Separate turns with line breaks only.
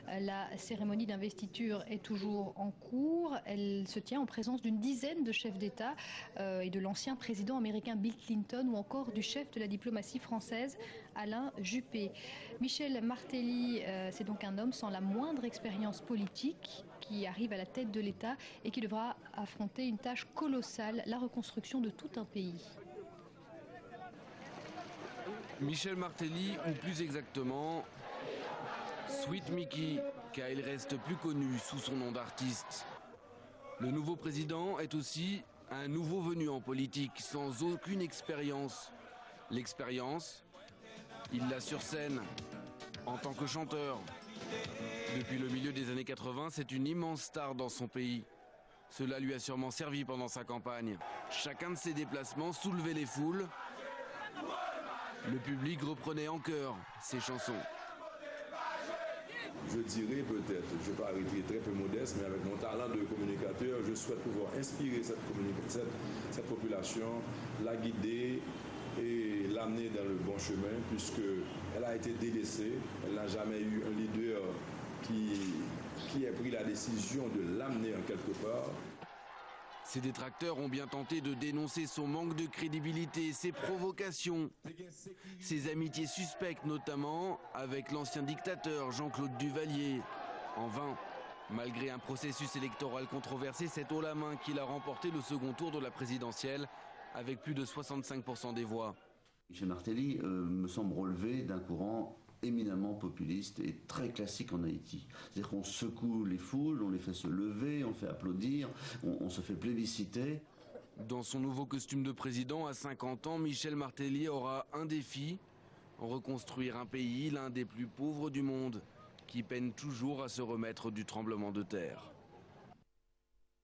La cérémonie d'investiture est toujours en cours. Elle se tient en présence d'une dizaine de chefs d'État et de l'ancien président américain Bill Clinton ou encore du chef de la diplomatie française Alain Juppé. Michel Martelly, c'est donc un homme sans la moindre expérience politique qui arrive à la tête de l'État et qui devra affronter une tâche colossale, la reconstruction de tout un pays.
Michel Martelly, ou plus exactement, Sweet Mickey, car il reste plus connu sous son nom d'artiste. Le nouveau président est aussi un nouveau venu en politique, sans aucune expérience. L'expérience, il l'a sur scène, en tant que chanteur. Depuis le milieu des années 80, c'est une immense star dans son pays. Cela lui a sûrement servi pendant sa campagne. Chacun de ses déplacements soulevait les foules. Le public reprenait en chœur ses chansons.
Je dirais peut-être, je vais pas arrêter très peu modeste, mais avec mon talent de communicateur, je souhaite pouvoir inspirer cette population, la guider et l'amener dans le bon chemin, puisqu'elle a été délaissée, elle n'a jamais eu un leader qui ait pris la décision de l'amener en quelque part.
Ses détracteurs ont bien tenté de dénoncer son manque de crédibilité, ses provocations, ses amitiés suspectes notamment avec l'ancien dictateur Jean-Claude Duvalier. En vain, malgré un processus électoral controversé, c'est haut la main qu'il a remporté le second tour de la présidentielle avec plus de 65% des voix.
Michel Martelly me semble relever d'un courant éminemment populiste et très classique en Haïti. C'est-à-dire qu'on secoue les foules, on les fait se lever, on fait applaudir, on se fait plébisciter.
Dans son nouveau costume de président, à 50 ans, Michel Martelly aura un défi, reconstruire un pays, l'un des plus pauvres du monde, qui peine toujours à se remettre du tremblement de terre.